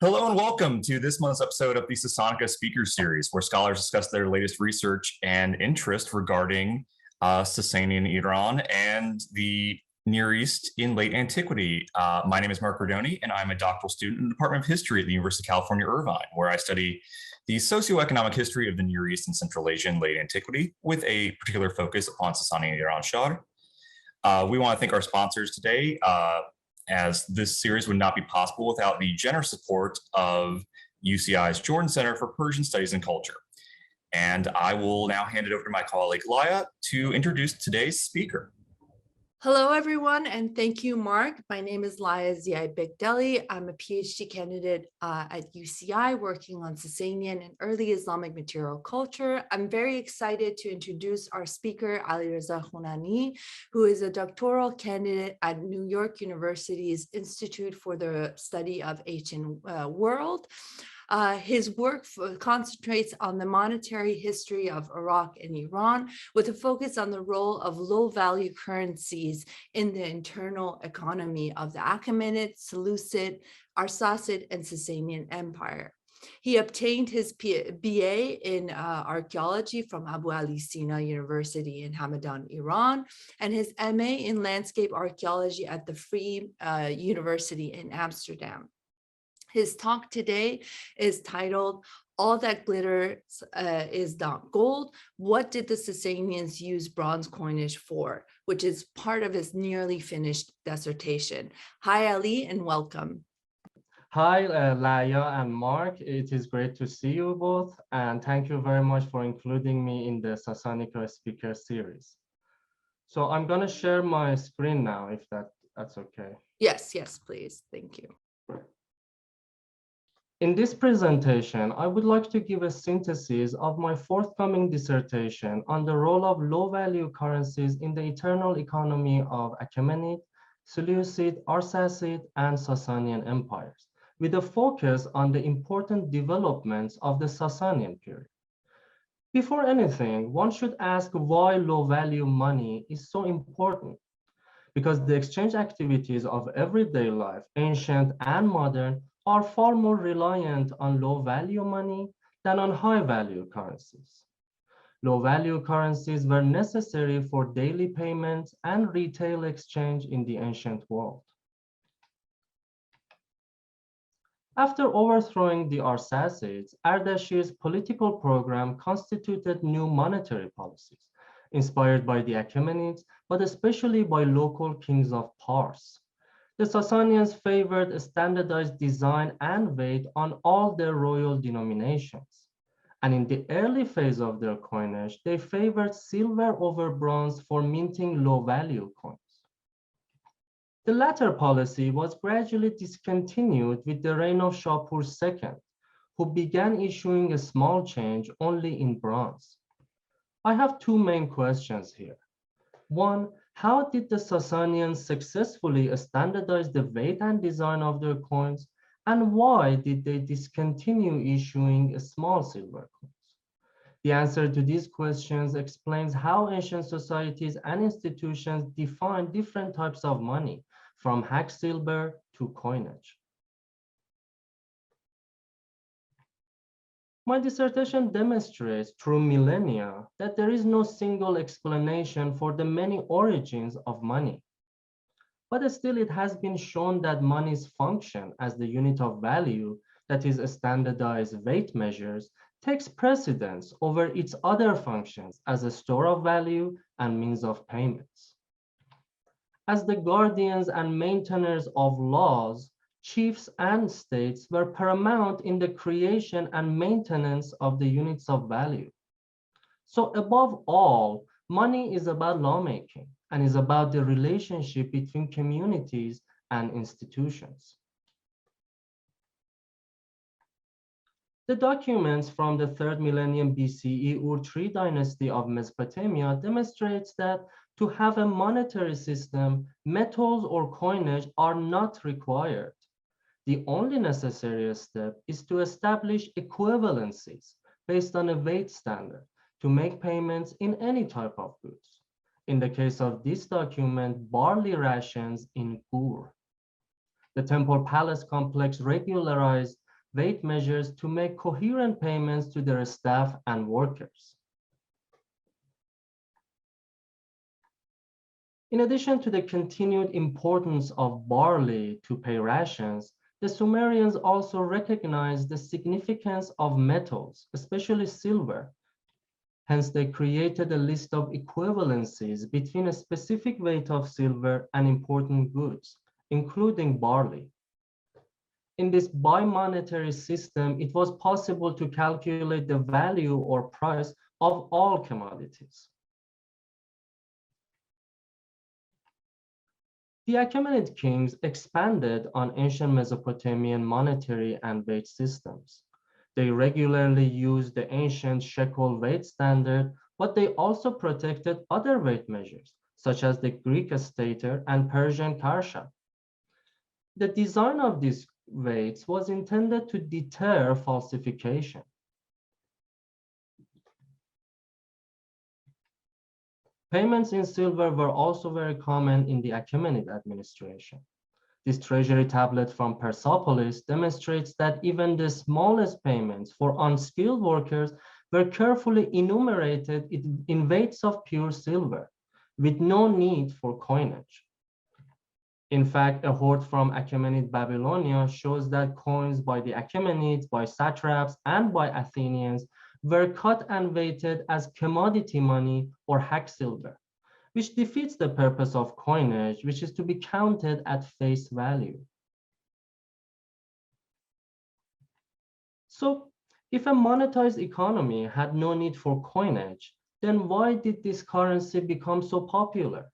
Hello and welcome to this month's episode of the Sasanika Speaker Series, where scholars discuss their latest research and interest regarding Sasanian Iran and the Near East in late antiquity. My name is Mark Rodoni, and I'm a doctoral student in the Department of History at the University of California, Irvine, where I study the socioeconomic history of the Near East and Central Asia in late antiquity, with a particular focus upon Sasanian Iran Shah. We want to thank our sponsors today, as this series would not be possible without the generous support of UCI's Jordan Center for Persian Studies and Culture. And I will now hand it over to my colleague Laya to introduce today's speaker. Hello, everyone, and thank you, Mark. My name is Laya Ziai-Bigdeli. I'm a PhD candidate at UCI working on Sasanian and early Islamic material culture. I'm very excited to introduce our speaker, Alireza Khonani, who is a doctoral candidate at New York University's Institute for the Study of Ancient World. His work concentrates on the monetary history of Iraq and Iran, with a focus on the role of low-value currencies in the internal economy of the Achaemenid, Seleucid, Arsacid, and Sasanian Empire. He obtained his BA in archaeology from Abu Ali Sina University in Hamadan, Iran, and his MA in landscape archaeology at the Free University in Amsterdam. His talk today is titled, "All That Glitters is Not Gold. What did the Sasanians use bronze coinage for?" which is part of his nearly finished dissertation. Hi, Ali, and welcome. Hi, Laya and Mark. It is great to see you both, and thank you very much for including me in the Sasanika speaker series. So I'm going to share my screen now, if that's okay. Yes, please. Thank you. In this presentation, I would like to give a synthesis of my forthcoming dissertation on the role of low-value currencies in the eternal economy of Achaemenid, Seleucid, Arsacid, and Sasanian empires, with a focus on the important developments of the Sasanian period. Before anything, one should ask why low-value money is so important. Because the exchange activities of everyday life, ancient and modern, are far more reliant on low-value money than on high-value currencies. Low-value currencies were necessary for daily payments and retail exchange in the ancient world. After overthrowing the Arsacids, Ardashir's political program constituted new monetary policies, inspired by the Achaemenids, but especially by local kings of Pars. The Sasanians favored a standardized design and weight on all their royal denominations. And in the early phase of their coinage, they favored silver over bronze for minting low-value coins. The latter policy was gradually discontinued with the reign of Shapur II, who began issuing a small change only in bronze. I have two main questions here. One, how did the Sasanians successfully standardize the weight and design of their coins? And why did they discontinue issuing small silver coins? The answer to these questions explains how ancient societies and institutions define different types of money, from hack silver to coinage. My dissertation demonstrates through millennia that there is no single explanation for the many origins of money. But still, it has been shown that money's function as the unit of value, that is, standardized weight measures, takes precedence over its other functions as a store of value and means of payments. As the guardians and maintainers of laws, chiefs and states were paramount in the creation and maintenance of the units of value. So above all, money is about lawmaking and is about the relationship between communities and institutions. The documents from the 3rd millennium BCE Ur-3 dynasty of Mesopotamia demonstrates that to have a monetary system, metals or coinage are not required. The only necessary step is to establish equivalencies based on a weight standard to make payments in any type of goods. In the case of this document, barley rations in Ur. The temple palace complex regularized weight measures to make coherent payments to their staff and workers. In addition to the continued importance of barley to pay rations, the Sumerians also recognized the significance of metals, especially silver. Hence, they created a list of equivalencies between a specific weight of silver and important goods, including barley. In this bimonetary system, it was possible to calculate the value or price of all commodities. The Achaemenid kings expanded on ancient Mesopotamian monetary and weight systems. They regularly used the ancient shekel weight standard, but they also protected other weight measures, such as the Greek stater and Persian karsha. The design of these weights was intended to deter falsification. Payments in silver were also very common in the Achaemenid administration. This treasury tablet from Persepolis demonstrates that even the smallest payments for unskilled workers were carefully enumerated in weights of pure silver, with no need for coinage. In fact, a hoard from Achaemenid Babylonia shows that coins by the Achaemenids, by satraps, and by Athenians were cut and weighted as commodity money or hack silver, which defeats the purpose of coinage, which is to be counted at face value. So, if a monetized economy had no need for coinage, then why did this currency become so popular?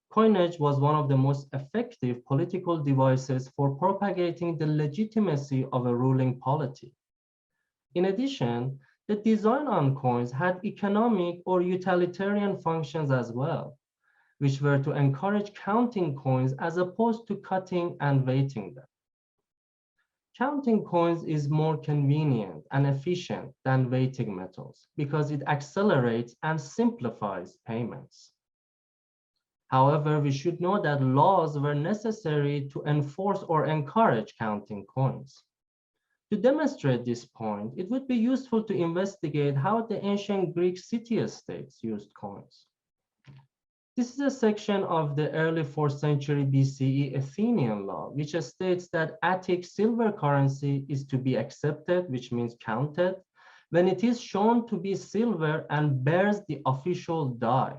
Coinage was one of the most effective political devices for propagating the legitimacy of a ruling polity. In addition, the design on coins had economic or utilitarian functions as well, which were to encourage counting coins as opposed to cutting and weighting them. Counting coins is more convenient and efficient than weighting metals because it accelerates and simplifies payments. However, we should know that laws were necessary to enforce or encourage counting coins. To demonstrate this point, it would be useful to investigate how the ancient Greek city-states used coins. This is a section of the early 4th century BCE Athenian law, which states that Attic silver currency is to be accepted, which means counted, when it is shown to be silver and bears the official die.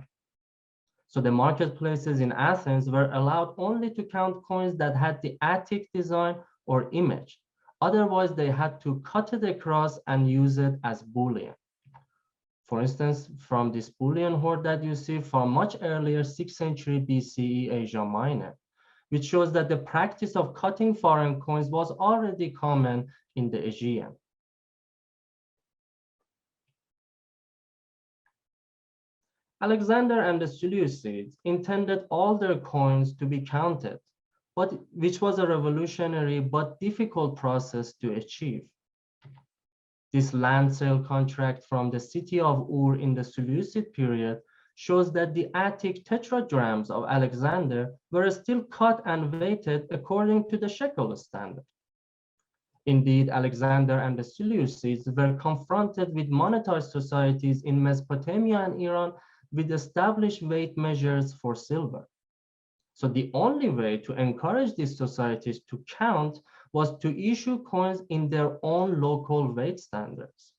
So the marketplaces in Athens were allowed only to count coins that had the Attic design or image. Otherwise, they had to cut it across and use it as bullion. For instance, from this bullion hoard that you see from much earlier 6th century BCE Asia Minor, which shows that the practice of cutting foreign coins was already common in the Aegean. Alexander and the Seleucids intended all their coins to be counted, which was a revolutionary but difficult process to achieve. This land sale contract from the city of Ur in the Seleucid period shows that the Attic tetradrachms of Alexander were still cut and weighted according to the shekel standard. Indeed, Alexander and the Seleucids were confronted with monetized societies in Mesopotamia and Iran with established weight measures for silver. So the only way to encourage these societies to count was to issue coins in their own local weight standards.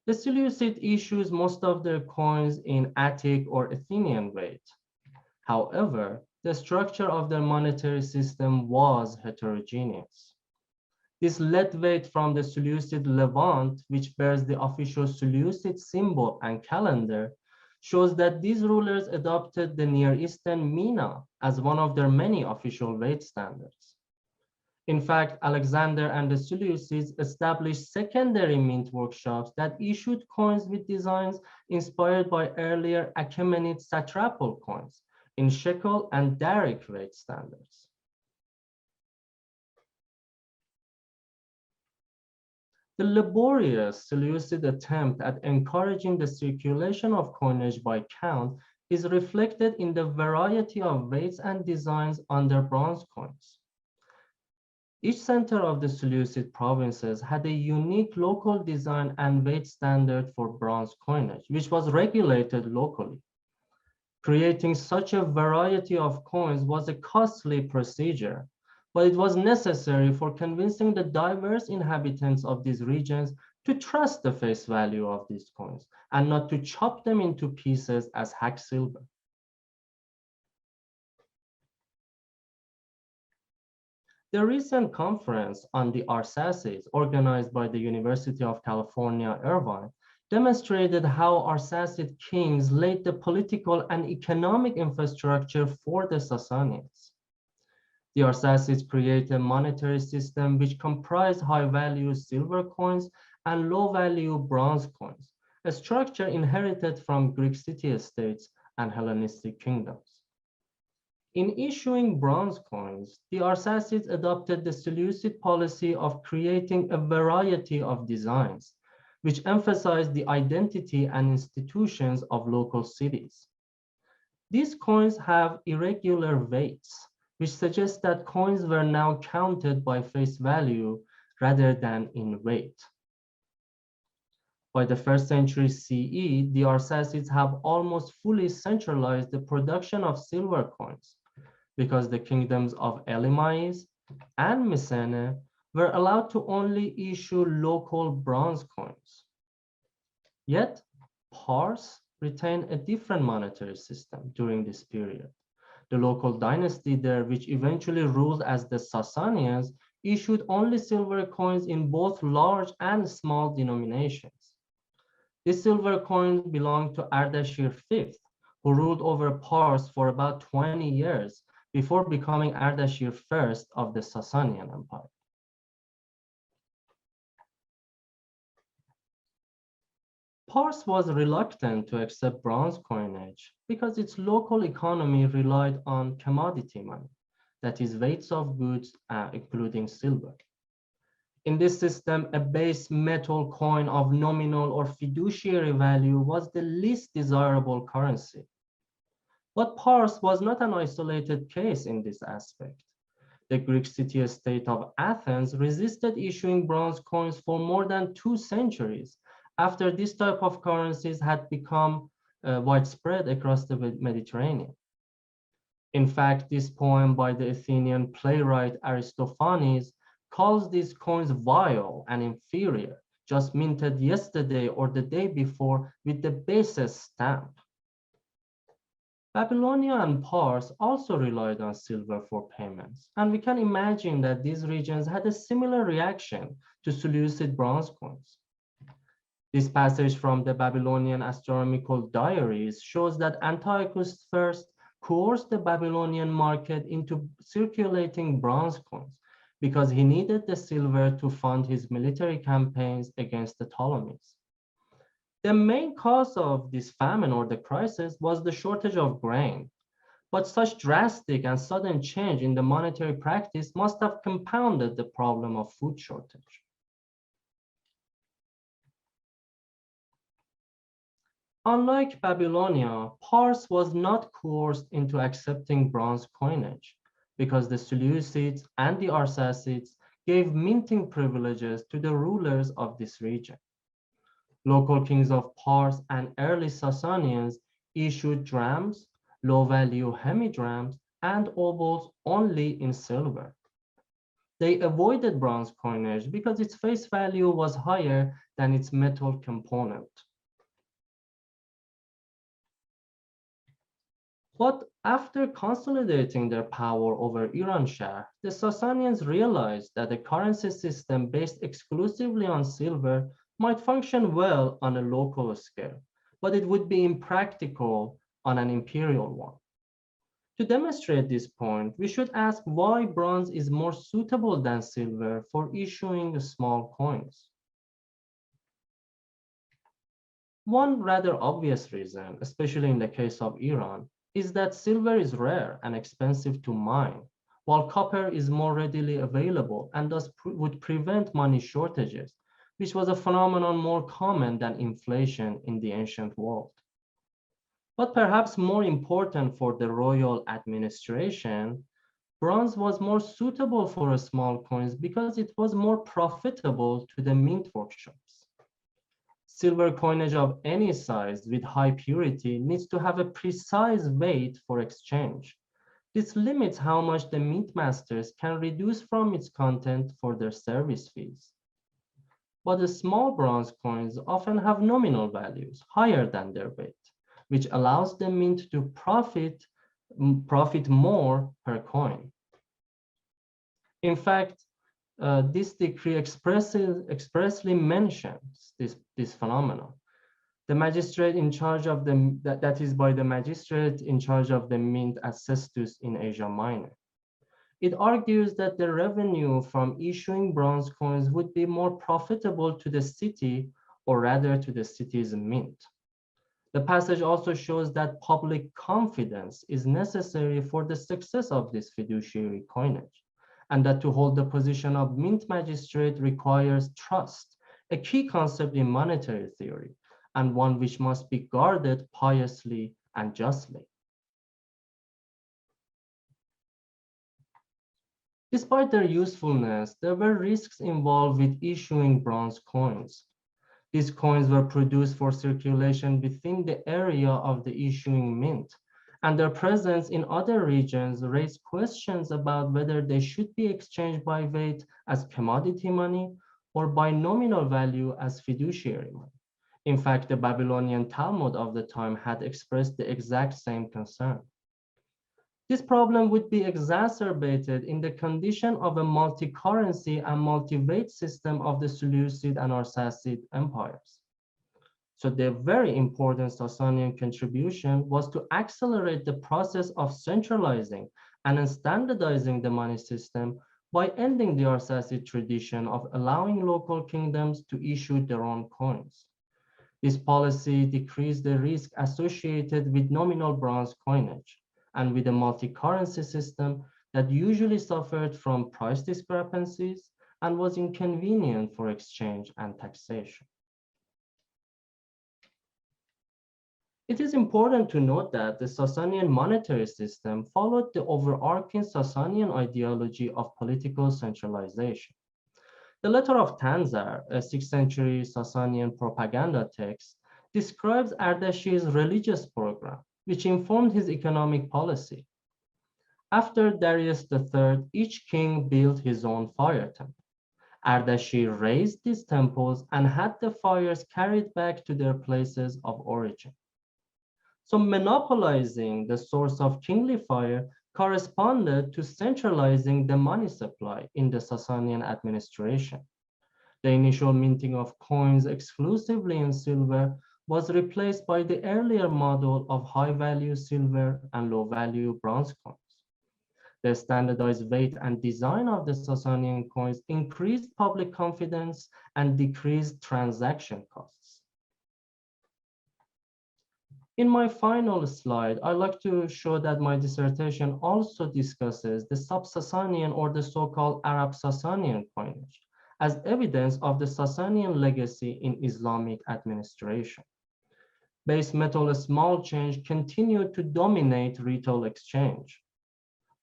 The Seleucid issues most of their coins in Attic or Athenian weight. However, the structure of their monetary system was heterogeneous. This lead weight from the Seleucid Levant, which bears the official Seleucid symbol and calendar, shows that these rulers adopted the Near Eastern mina as one of their many official weight standards. In fact, Alexander and the Seleucids established secondary mint workshops that issued coins with designs inspired by earlier Achaemenid satrapal coins in shekel and daric weight standards. The laborious Seleucid attempt at encouraging the circulation of coinage by count is reflected in the variety of weights and designs on their bronze coins. Each center of the Seleucid provinces had a unique local design and weight standard for bronze coinage, which was regulated locally. Creating such a variety of coins was a costly procedure, but it was necessary for convincing the diverse inhabitants of these regions to trust the face value of these coins and not to chop them into pieces as hack silver. The recent conference on the Arsacids, organized by the University of California, Irvine, demonstrated how Arsacid kings laid the political and economic infrastructure for the Sasanians. The Arsacids created a monetary system which comprised high-value silver coins and low-value bronze coins, a structure inherited from Greek city-states and Hellenistic kingdoms. In issuing bronze coins, the Arsacids adopted the Seleucid policy of creating a variety of designs, which emphasized the identity and institutions of local cities. These coins have irregular weights, which suggests that coins were now counted by face value rather than in weight. By the 1st century CE, the Arsacids have almost fully centralized the production of silver coins because the kingdoms of Elymais and Mycenae were allowed to only issue local bronze coins. Yet, Pars retained a different monetary system during this period. The local dynasty there, which eventually ruled as the Sasanians, issued only silver coins in both large and small denominations. These silver coins belonged to Ardashir V, who ruled over Pars for about 20 years before becoming Ardashir I of the Sasanian Empire. Pars was reluctant to accept bronze coinage because its local economy relied on commodity money, that is, weights of goods, including silver. In this system, a base metal coin of nominal or fiduciary value was the least desirable currency. But Pars was not an isolated case in this aspect. The Greek city-state of Athens resisted issuing bronze coins for more than 2 centuries after this type of currencies had become widespread across the Mediterranean. In fact, this poem by the Athenian playwright Aristophanes calls these coins vile and inferior, just minted yesterday or the day before with the basest stamp. Babylonia and Pars also relied on silver for payments, and we can imagine that these regions had a similar reaction to Seleucid bronze coins. This passage from the Babylonian astronomical diaries shows that Antiochus I coerced the Babylonian market into circulating bronze coins because he needed the silver to fund his military campaigns against the Ptolemies. The main cause of this famine or the crisis was the shortage of grain, but such drastic and sudden change in the monetary practice must have compounded the problem of food shortage. Unlike Babylonia, Pars was not coerced into accepting bronze coinage because the Seleucids and the Arsacids gave minting privileges to the rulers of this region. Local kings of Pars and early Sasanians issued drams, low-value hemidrams, and obols only in silver. They avoided bronze coinage because its face value was higher than its metal component. But after consolidating their power over Iranshah, the Sasanians realized that a currency system based exclusively on silver might function well on a local scale, but it would be impractical on an imperial one. To demonstrate this point, we should ask why bronze is more suitable than silver for issuing small coins. One rather obvious reason, especially in the case of Iran, is that silver is rare and expensive to mine, while copper is more readily available and thus would prevent money shortages, which was a phenomenon more common than inflation in the ancient world. But perhaps more important for the royal administration, bronze was more suitable for small coins because it was more profitable to the mint workshops. Silver coinage of any size with high purity needs to have a precise weight for exchange. This limits how much the mint masters can reduce from its content for their service fees. But the small bronze coins often have nominal values higher than their weight, which allows the mint to profit more per coin. In fact, this decree expressly mentions this phenomenon. The magistrate in charge of that is by the magistrate in charge of the mint at Sestus in Asia Minor. It argues that the revenue from issuing bronze coins would be more profitable to the city, or rather to the city's mint. The passage also shows that public confidence is necessary for the success of this fiduciary coinage, and that to hold the position of mint magistrate requires trust, a key concept in monetary theory, and one which must be guarded piously and justly. Despite their usefulness, there were risks involved with issuing bronze coins. These coins were produced for circulation within the area of the issuing mint, and their presence in other regions raised questions about whether they should be exchanged by weight as commodity money or by nominal value as fiduciary money. In fact, the Babylonian Talmud of the time had expressed the exact same concern. This problem would be exacerbated in the condition of a multi-currency and multi-weight system of the Seleucid and Arsacid empires. So the very important Sasanian contribution was to accelerate the process of centralizing and standardizing the money system by ending the Arsacid tradition of allowing local kingdoms to issue their own coins. This policy decreased the risk associated with nominal bronze coinage and with a multi-currency system that usually suffered from price discrepancies and was inconvenient for exchange and taxation. It is important to note that the Sasanian monetary system followed the overarching Sasanian ideology of political centralization. The letter of Tanzar, a 6th century Sasanian propaganda text, describes Ardashir's religious program, which informed his economic policy. After Darius III, each king built his own fire temple. Ardashir raised these temples and had the fires carried back to their places of origin. So monopolizing the source of kingly fire corresponded to centralizing the money supply in the Sasanian administration. The initial minting of coins exclusively in silver was replaced by the earlier model of high-value silver and low-value bronze coins. The standardized weight and design of the Sasanian coins increased public confidence and decreased transaction costs. In my final slide, I'd like to show that my dissertation also discusses the sub-Sasanian or the so-called Arab Sasanian coinage as evidence of the Sasanian legacy in Islamic administration. Base metal small change continued to dominate retail exchange.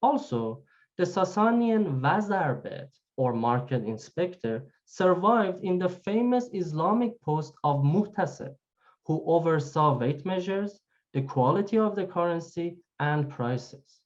Also, the Sasanian Vazarbet or market inspector survived in the famous Islamic post of Muhtasib, who oversaw weight measures, the quality of the currency, and prices.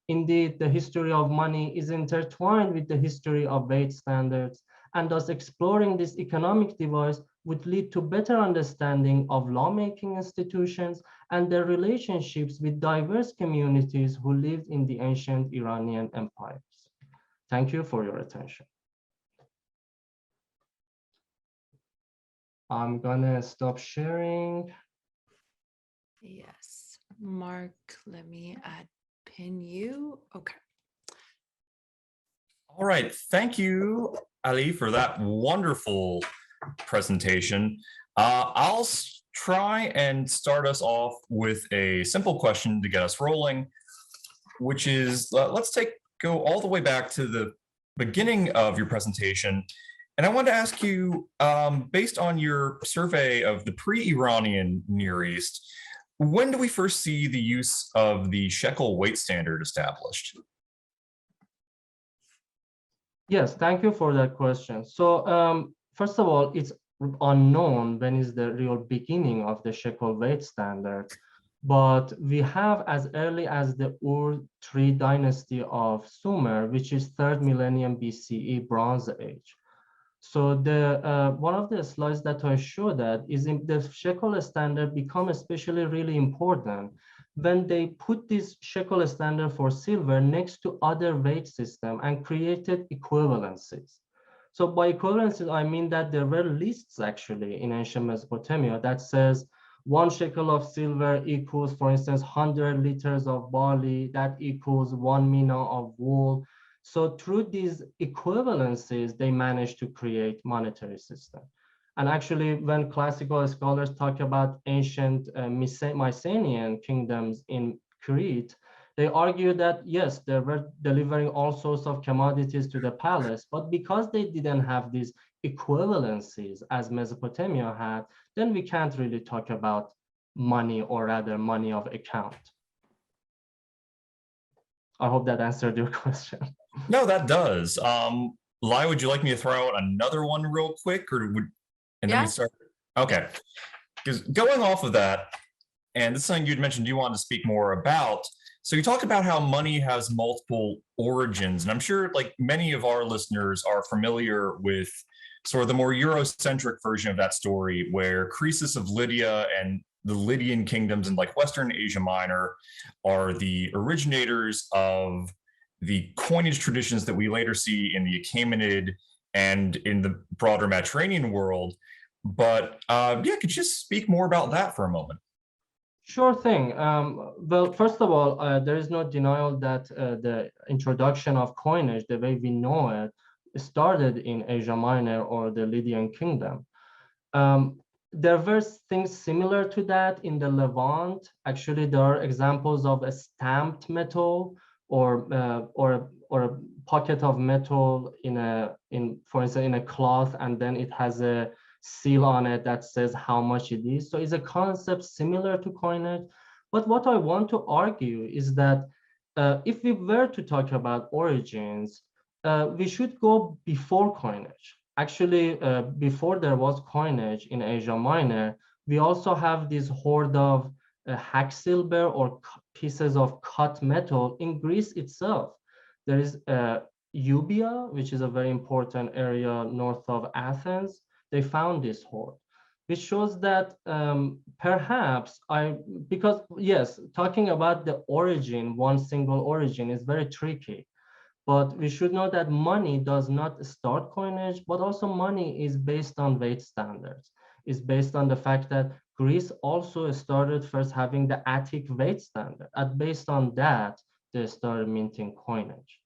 Indeed, the history of money is intertwined with the history of weight standards, and thus exploring this economic device would lead to better understanding of lawmaking institutions and their relationships with diverse communities who lived in the ancient Iranian empires. Thank you for your attention. I'm gonna stop sharing. Yes, Mark, let me pin you. Okay. All right, thank you, Ali, for that wonderful presentation. I'll try and start us off with a simple question to get us rolling, which is, let's go all the way back to the beginning of your presentation. And I wanted to ask you, based on your survey of the pre-Iranian Near East, when do we first see the use of the shekel weight standard established? Yes, thank you for that question. So first of all, it's unknown when is the real beginning of the shekel weight standard, but we have as early as the Ur-III dynasty of Sumer, which is 3rd millennium BCE, Bronze Age. So the one of the slides that I show that is in the shekel standard become especially really important when they put this shekel standard for silver next to other weight system and created equivalencies. So by equivalencies, I mean that there were lists actually in ancient Mesopotamia that says 1 shekel of silver equals, for instance, 100 liters of barley, that equals 1 mina of wool. So through these equivalencies, they managed to create monetary system. And actually, when classical scholars talk about ancient Mycenaean kingdoms in Crete, they argue that yes, they were delivering all sorts of commodities to the palace, but because they didn't have these equivalencies as Mesopotamia had, then we can't really talk about money, or rather money of account. I hope that answered your question. No, that does. Lai, would you like me to throw out another one real quick, and then we start? Okay, because going off of that, and this is something you'd mentioned you wanted to speak more about. So you talked about how money has multiple origins, and I'm sure like many of our listeners are familiar with sort of the more Eurocentric version of that story, where Croesus of Lydia and the Lydian kingdoms in like Western Asia Minor are the originators of the coinage traditions that we later see in the Achaemenid and in the broader Mediterranean world. But yeah, could you just speak more about that for a moment? Sure thing. Well, first of all, there is no denial that the introduction of coinage, the way we know it, started in Asia Minor or the Lydian kingdom. There were things similar to that in the Levant. Actually, there are examples of a stamped metal or a pocket of metal for instance, in a cloth, and then it has a seal on it that says how much it is. So it's a concept similar to coinage. But what I want to argue is that if we were to talk about origins, we should go before coinage. Actually, before there was coinage in Asia Minor, we also have this hoard of hack silver or pieces of cut metal in Greece itself. There is Euboea, which is a very important area north of Athens. They found this hoard, which shows that perhaps because yes, talking about the origin, one single origin is very tricky. But we should know that money does not start coinage, but also money is based on weight standards. It's based on the fact that Greece also started first having the Attic weight standard. And based on that, they started minting coinage.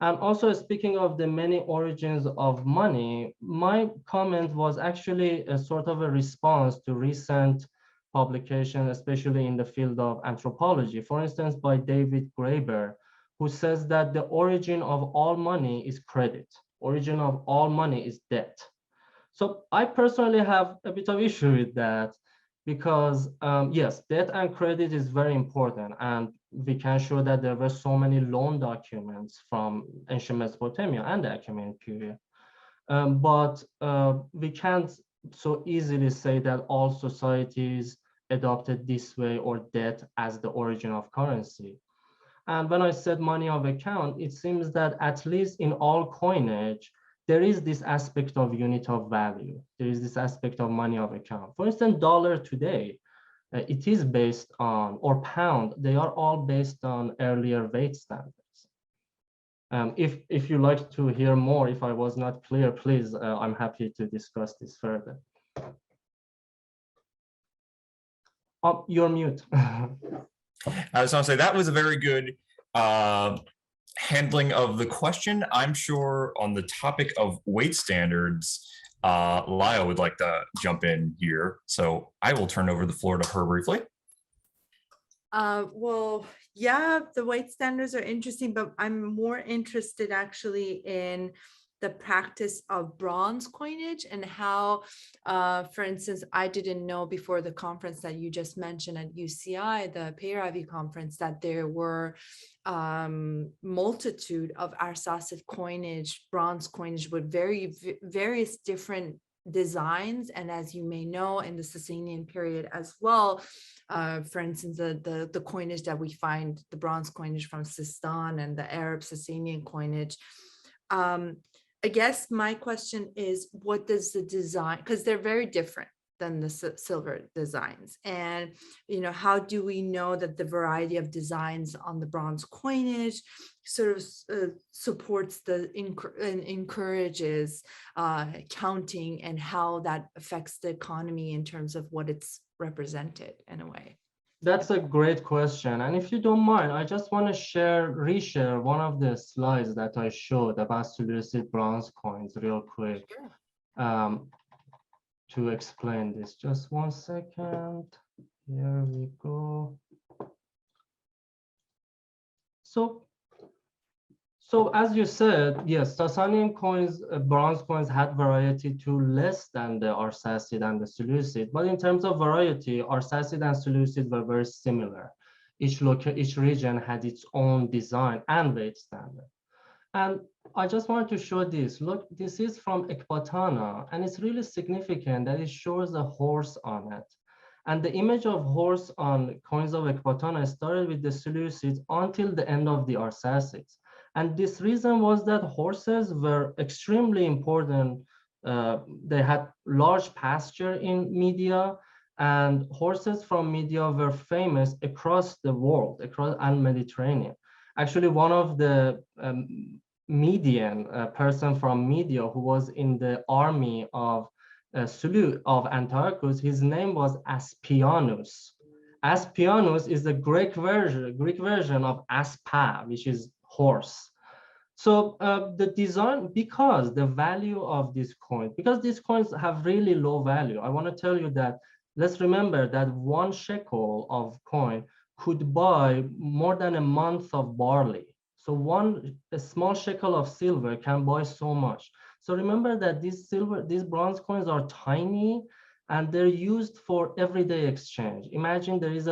And also speaking of the many origins of money, my comment was actually a sort of a response to recent publications, especially in the field of anthropology. For instance, by David Graeber, who says that the origin of all money is credit. Origin of all money is debt. So I personally have a bit of issue with that because yes, debt and credit is very important. And we can show that there were so many loan documents from ancient Mesopotamia and the Achaemenid period. But we can't so easily say that all societies adopted this way or debt as the origin of currency. And when I said money of account, it seems that at least in all coinage, there is this aspect of unit of value. There is this aspect of money of account. For instance, dollar today, it is based on, or pound, they are all based on earlier weight standards. If you like to hear more, if I was not clear, please, I'm happy to discuss this further. Oh, you're mute. I was going to say that was a very good handling of the question. I'm sure on the topic of weight standards, Lyle would like to jump in here. So I will turn over the floor to her briefly. Well, yeah, the weight standards are interesting, but I'm more interested actually in the practice of bronze coinage and how, for instance, I didn't know before the conference that you just mentioned at UCI, the Peyravi conference, that there were multitude of Arsacid coinage, bronze coinage with various different designs. And as you may know, in the Sasanian period as well, for instance, the coinage that we find, the bronze coinage from Sistan and the Arab Sasanian coinage. I guess my question is, what does the design, because they're very different than the silver designs, and how do we know that the variety of designs on the bronze coinage sort of supports and encourages counting, and how that affects the economy in terms of what it's represented in a way? That's a great question. And if you don't mind, I just want to reshare one of the slides that I showed about Seleucid bronze coins real quick. Sure. To explain this. Just 1 second. Here we go. So as you said, yes, Sasanian coins, bronze coins had variety to less than the Arsacid and the Seleucid. But in terms of variety, Arsacid and Seleucid were very similar. Each region had its own design and weight standard. And I just wanted to show this. Look, this is from Ecbatana, and it's really significant that it shows a horse on it. And the image of horse on coins of Ecbatana started with the Seleucids until the end of the Arsacids. And this reason was that horses were extremely important. They had large pasture in Media, and horses from Media were famous across the world, across and Mediterranean. Actually, one of the Median person from Media who was in the army of Antiochus, his name was Aspianus. Aspianus is the Greek version of Aspa, which is horse. So the design, because the value of this coin, because these coins have really low value, I want to tell you that, let's remember that 1 shekel of coin could buy more than a month of barley. So a small shekel of silver can buy so much. So remember that these bronze coins are tiny, and they're used for everyday exchange. Imagine there is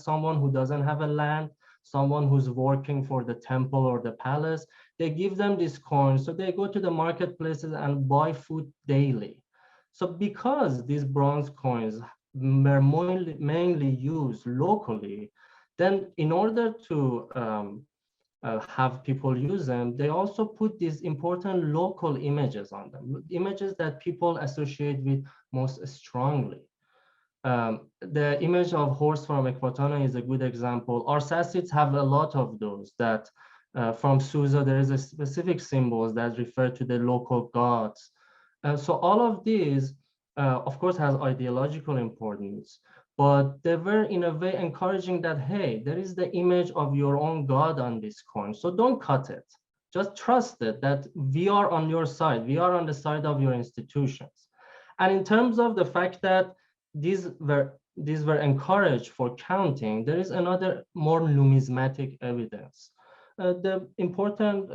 someone who doesn't have a land, someone who's working for the temple or the palace. They give them these coins, so they go to the marketplaces and buy food daily. So because these bronze coins were mainly used locally, then in order to have people use them, they also put these important local images on them, images that people associate with most strongly. The image of horse from Ecbatana is a good example. Arsacids have a lot of those that from Susa, there is a specific symbols that refer to the local gods. So all of these, of course, has ideological importance, but they were in a way encouraging that, hey, there is the image of your own God on this coin, so don't cut it. Just trust it, that we are on your side. We are on the side of your institutions. And in terms of the fact that these were encouraged for counting, there is another more numismatic evidence. The important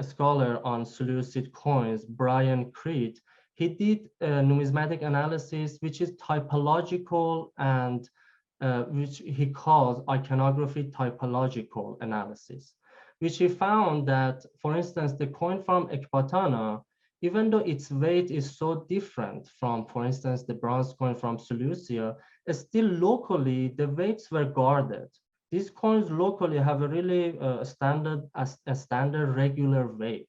scholar on Seleucid coins, Brian Creed, he did a numismatic analysis, which is typological and which he calls iconography typological analysis, which he found that, for instance, the coin from Ecbatana, even though its weight is so different from, for instance, the bronze coin from Seleucia, still locally, the weights were guarded. These coins locally have a really standard regular weight.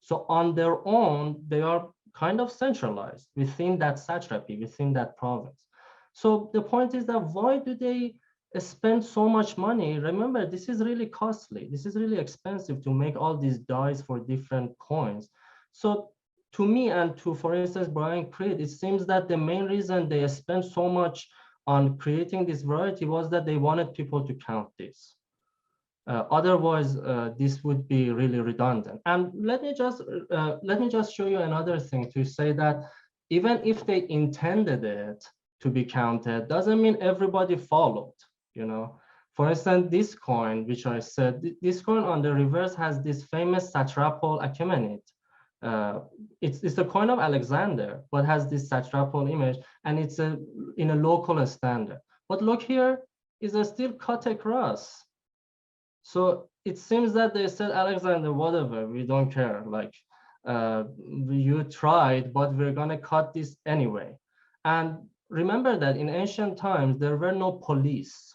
So on their own, they are kind of centralized within that satrapy, within that province. So the point is that why do they spend so much money? Remember, this is really costly. This is really expensive to make all these dies for different coins. So to me and to, for instance, Brian Creed, it seems that the main reason they spent so much on creating this variety was that they wanted people to count this. Otherwise, this would be really redundant. And let me just show you another thing to say that even if they intended it to be counted, doesn't mean everybody followed. You know, for instance, this coin, which I said, this coin on the reverse has this famous satrapal Achaemenid It's the coin of Alexander, but has this satrapal image, and it's in a local standard. But look here, is still cut across. So it seems that they said, Alexander, whatever, we don't care. Like, you tried, but we're gonna cut this anyway. And remember that in ancient times, there were no police.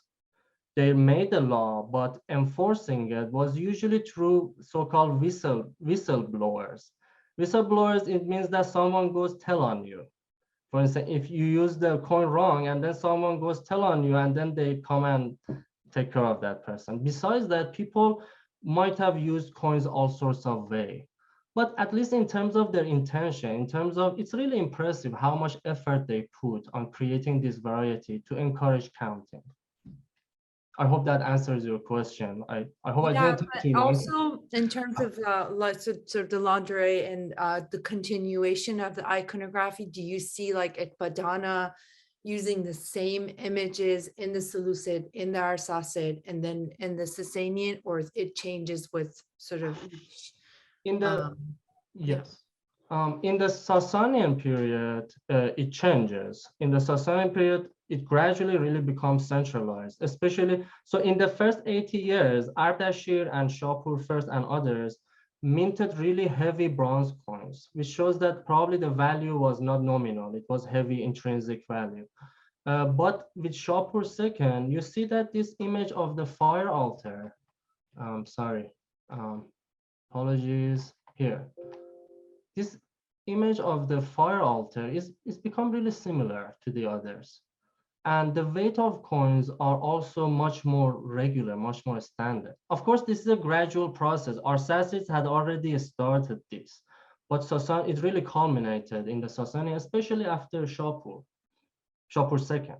They made the law, but enforcing it was usually through so-called whistleblowers. Whistleblowers, it means that someone goes tell on you. For instance, if you use the coin wrong and then someone goes tell on you and then they come and take care of that person. Besides that, people might have used coins all sorts of way. But at least in terms of their intention, in terms of, it's really impressive how much effort they put on creating this variety to encourage counting. I hope that answers your question. I hope I didn't take too long. Also, in terms of sort of the lingerie and the continuation of the iconography, do you see like Ekbatana using the same images in the Seleucid, in the Arsacid, and then in the Sasanian, or it changes with sort of each? In the yes, in the Sasanian period, it changes. In the Sasanian period, it gradually really becomes centralized, especially, so in the first 80 years, Ardashir and Shapur first and others minted really heavy bronze coins, which shows that probably the value was not nominal, it was heavy intrinsic value. But with Shapur second, you see that this image of the fire altar, apologies here. This image of the fire altar is become really similar to the others. And the weight of coins are also much more regular, much more standard. Of course, this is a gradual process. Our Sasacids had already started this, but it really culminated in the Sasanian, especially after Shapur second.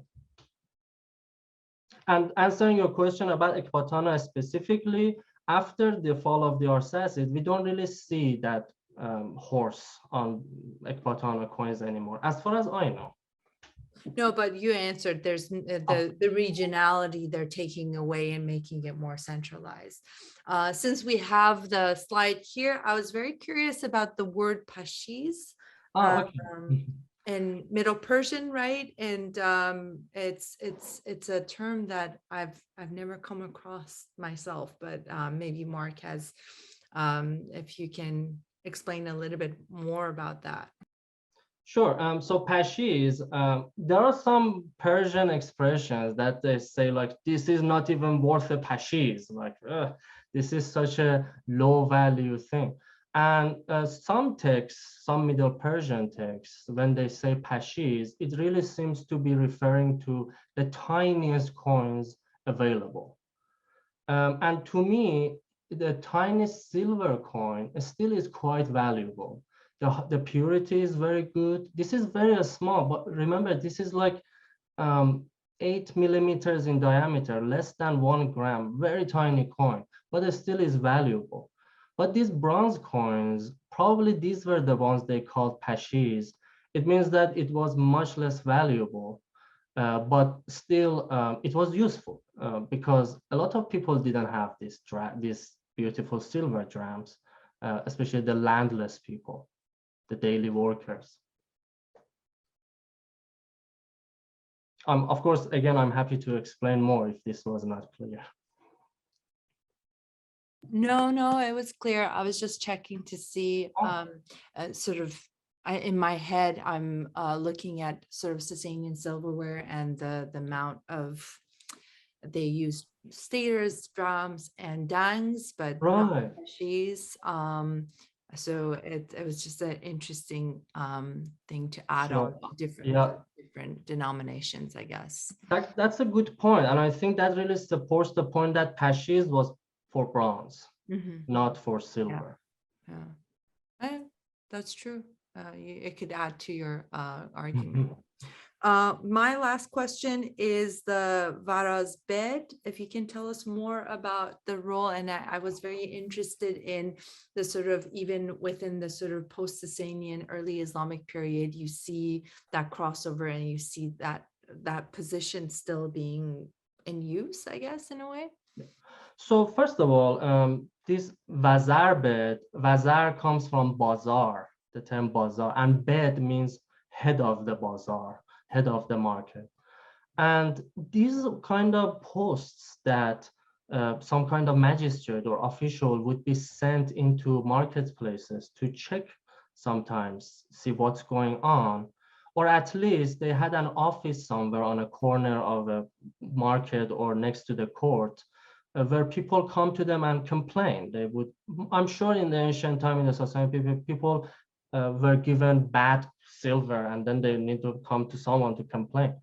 And answering your question about Ekbatana specifically, after the fall of the Arsacids, we don't really see that horse on Ekbatana coins anymore, as far as I know. No, but you answered, there's the regionality they're taking away and making it more centralized. Since we have the slide here, I was very curious about the word pashis. Okay. In Middle Persian, right? And it's a term that I've never come across myself, but maybe Mark has, if you can explain a little bit more about that. Sure. So pashis, there are some Persian expressions that they say like, this is not even worth a pashis, like, this is such a low value thing. And some texts, some Middle Persian texts, when they say pashis, it really seems to be referring to the tiniest coins available. And to me, the tiniest silver coin still is quite valuable. The purity is very good. This is very small, but remember, this is like 8 millimeters in diameter, less than 1 gram, very tiny coin, but it still is valuable. But these bronze coins, probably these were the ones they called pashis. It means that it was much less valuable, but still it was useful because a lot of people didn't have these beautiful silver drams, especially the landless people, the daily workers. Of course, again, I'm happy to explain more if this was not clear. No, it was clear. I was just checking to see sort of, in my head, I'm looking at sort of Sasanian silverware and the amount of, they used staters, drums, and dangs, but right. she's so it was just an interesting thing to add Sure. on different denominations, I guess. That's a good point, and I think that really supports the point that pashis was for bronze, not for silver. Yeah. That's true. It could add to your argument. My last question is the Varaz bed. If you can tell us more about the role, and I was very interested in the sort of, even within the sort of post-Sasanian early Islamic period, you see that crossover and you see that position still being in use, I guess, in a way. So first of all, this Vazar bed, Vazar comes from Bazar, the term Bazar, and bed means head of the Bazar, head of the market. And these kind of posts that some kind of magistrate or official would be sent into marketplaces to check sometimes, see what's going on, or at least they had an office somewhere on a corner of a market or next to the court where people come to them and complain. They would, I'm sure in the ancient time in the Sasanian people were given bad silver and then they need to come to someone to complain.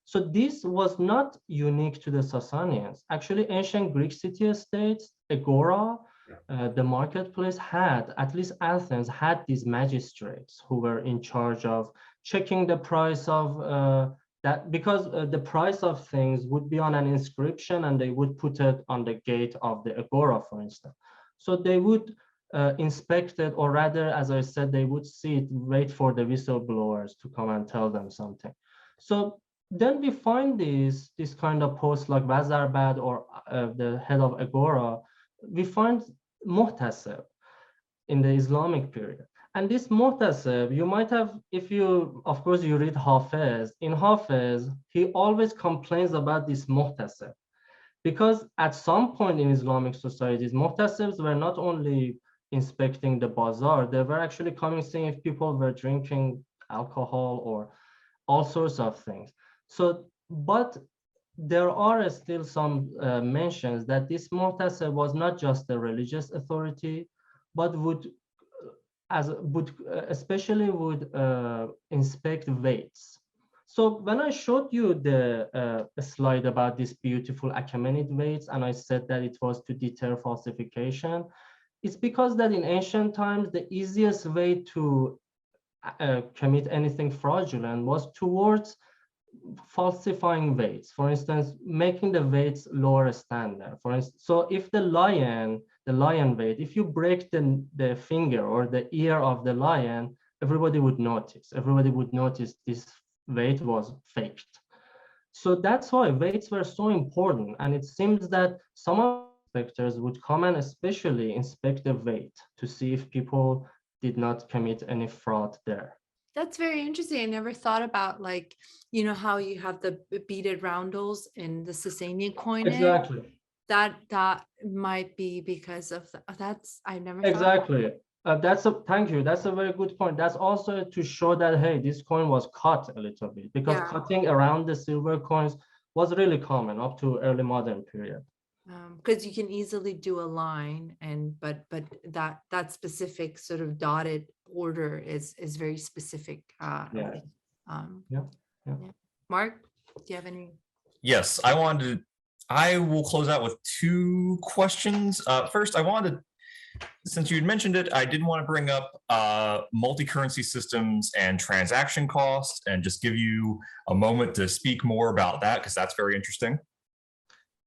So this was not unique to the Sasanians. Actually, ancient Greek city-states, agora, the marketplace had, at least Athens had these magistrates who were in charge of checking the price of that, because the price of things would be on an inscription and they would put it on the gate of the agora, for instance. So they would inspect it, or rather, as I said, they would see it, wait for the whistleblowers to come and tell them something. So then we find this kind of posts like Vazarbad or the head of agora. We find muhtasib in the Islamic period. And this muhtasib, you might have, if you, of course, you read Hafiz. In Hafiz, he always complains about this muhtasib, because at some point in Islamic societies, muhtasibs were not only inspecting the bazaar, they were actually coming, seeing if people were drinking alcohol or all sorts of things. So, but there are still some mentions that this muhtasib was not just a religious authority, but would especially would inspect weights. So when I showed you the slide about this beautiful Achaemenid weights, and I said that it was to deter falsification, it's because that in ancient times, the easiest way to commit anything fraudulent was towards falsifying weights. For instance, making the weights lower standard. For instance, so if the lion weight, if you break the finger or the ear of the lion, everybody would notice. Everybody would notice this weight was faked. So that's why weights were so important. And it seems that some of the inspectors would come and especially inspect the weight to see if people did not commit any fraud there. That's very interesting. I never thought about, like, you know, how you have the beaded roundels in the Sasanian coinage. Exactly. That might be because of that's, I never exactly. Thank you. That's a very good point. That's also to show that, hey, this coin was cut a little bit, because cutting around the silver coins was really common up to early modern period. Because you can easily do a line, and but that specific sort of dotted order is very specific. Yeah. Mark, do you have any? Yes, I will close out with two questions. First, I wanted, since you had mentioned it, I did want to bring up multi-currency systems and transaction costs, and just give you a moment to speak more about that, because that's very interesting.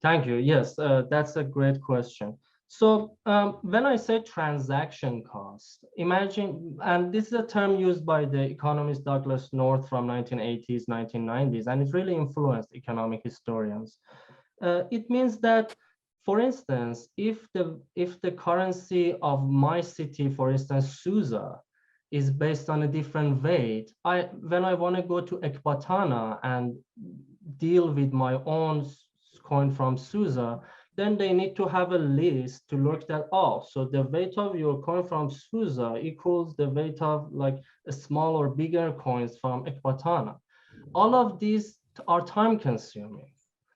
Thank you. Yes, that's a great question. So when I say transaction cost, imagine, and this is a term used by the economist Douglas North from 1980s, 1990s, and it really influenced economic historians. It means that, for instance, if the currency of my city, for instance, Susa, is based on a different weight, when I want to go to Ekbatana and deal with my own coin from Susa, then they need to have a list to look that off. So the weight of your coin from Susa equals the weight of like a small or bigger coins from Ekbatana. All of these are time consuming,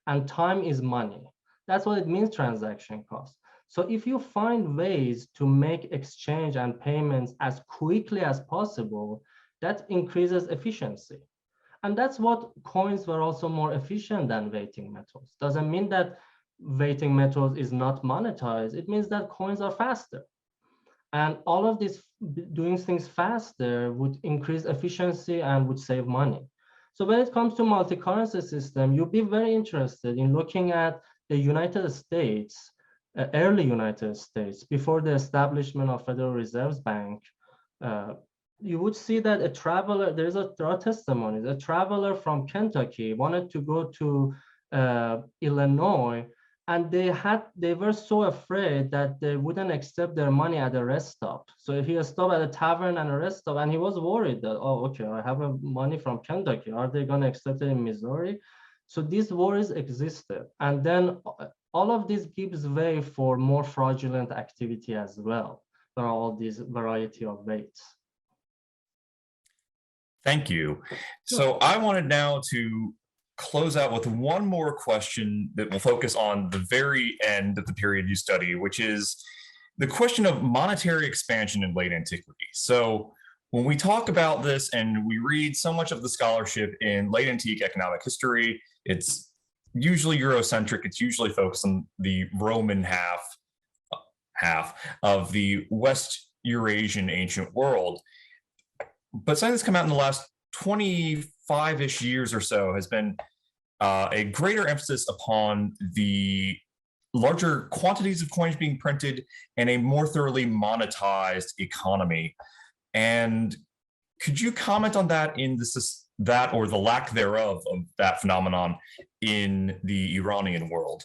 and time is money. That's what it means, transaction cost. So if you find ways to make exchange and payments as quickly as possible, that increases efficiency. And that's what coins were also more efficient than weighting metals. Doesn't mean that weighting metals is not monetized. It means that coins are faster. And all of this, doing things faster, would increase efficiency and would save money. So when it comes to multi-currency system, you'll be very interested in looking at the United States, early United States, before the establishment of Federal Reserve Bank. You would see that a traveler, there are testimonies, a traveler from Kentucky wanted to go to Illinois, and they were so afraid that they wouldn't accept their money at a rest stop. So if he stopped at a tavern and a rest stop, and he was worried that, oh, okay, I have money from Kentucky, are they going to accept it in Missouri? So these worries existed, and then all of this gives way for more fraudulent activity as well. There are all these variety of weights. Thank you. So I wanted now to close out with one more question that will focus on the very end of the period you study, which is the question of monetary expansion in late antiquity. So when we talk about this and we read so much of the scholarship in late antique economic history, it's usually Eurocentric. It's usually focused on the Roman half of the West Eurasian ancient world. But something that's come out in the last 25-ish years or so has been a greater emphasis upon the larger quantities of coins being printed and a more thoroughly monetized economy. And could you comment on that that or the lack thereof of that phenomenon in the Iranian world?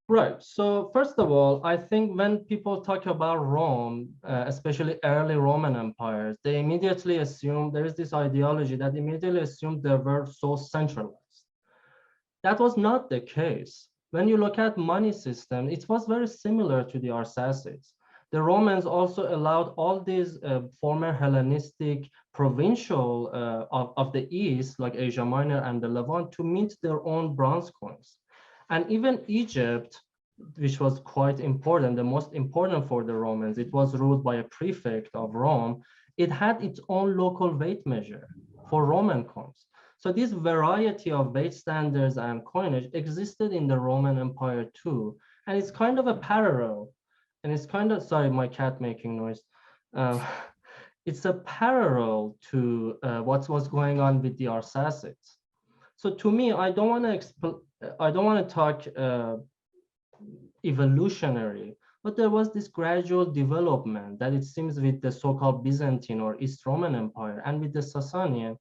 Right. So first of all, I think when people talk about Rome, especially early Roman empires, they immediately assume there is this ideology that immediately assumed they were so centralized. That was not the case. When you look at money system, it was very similar to the Arsacids. The Romans also allowed all these former Hellenistic provincial of the East, like Asia Minor and the Levant, to mint their own bronze coins. And even Egypt, which was quite important, the most important for the Romans, it was ruled by a prefect of Rome. It had its own local weight measure for Roman coins. So this variety of weight standards and coinage existed in the Roman Empire too. And it's kind of a parallel. And it's kind of, sorry, my cat making noise. It's a parallel to what was going on with the Arsacids. So to me, I don't want to talk evolutionary, but there was this gradual development that it seems with the so-called Byzantine or East Roman Empire and with the Sasanian,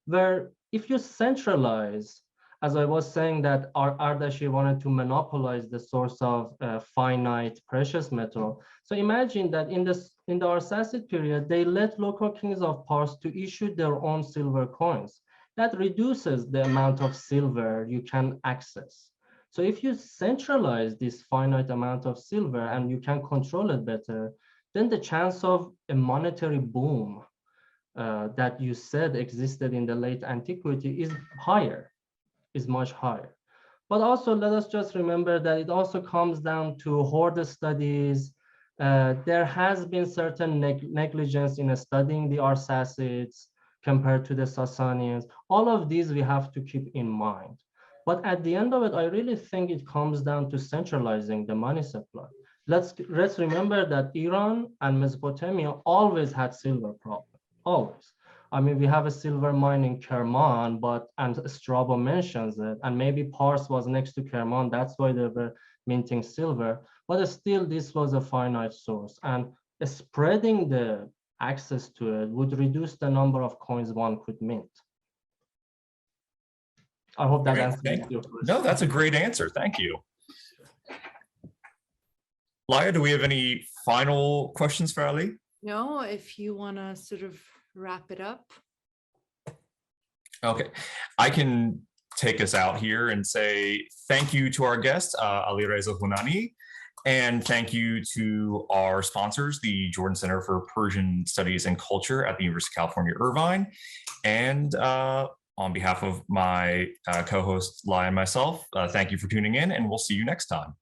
where if you centralize, as I was saying that Ardashi wanted to monopolize the source of finite precious metal. So imagine that in the Arsacid period, they let local kings of Pars to issue their own silver coins. That reduces the amount of silver you can access. So if you centralize this finite amount of silver and you can control it better, then the chance of a monetary boom that you said existed in the late antiquity is higher, is much higher. But also let us just remember that it also comes down to hoard studies. There has been certain negligence in studying the Arsacids compared to the Sasanians. All of these we have to keep in mind. But at the end of it, I really think it comes down to centralizing the money supply. Let's remember that Iran and Mesopotamia always had silver problem, always. I mean, we have a silver mine in Kerman, and Strabo mentions it, and maybe Pars was next to Kerman, that's why they were minting silver, but still this was a finite source, and spreading the access to it would reduce the number of coins one could mint. I hope that answers your question. No, that's a great answer. Thank you. Laya, do we have any final questions for Ali? No, if you want to sort of wrap it up. Okay, I can take us out here and say thank you to our guest, Alireza Hunani, and thank you to our sponsors, the Jordan Center for Persian Studies and Culture at the University of California, Irvine. And on behalf of my co-host, Lai, and myself, thank you for tuning in, and we'll see you next time.